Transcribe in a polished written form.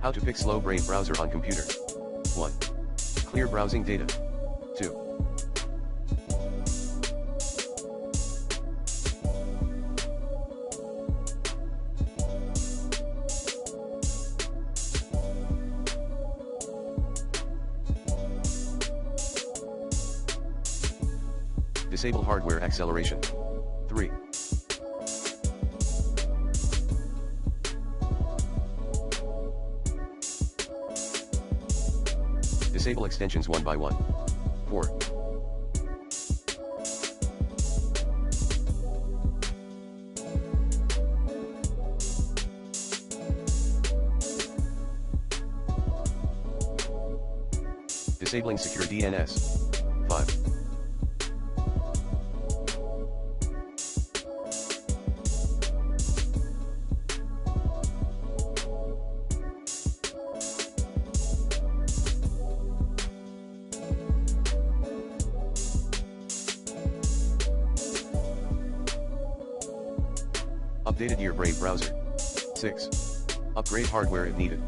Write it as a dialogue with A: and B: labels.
A: How to fix slow Brave browser on computer. 1. Clear browsing data. 2. Disable hardware acceleration. 3. Disable extensions one by one. 4. Disabling secure DNS. 5. Updated your Brave browser. 6. Upgrade hardware if needed.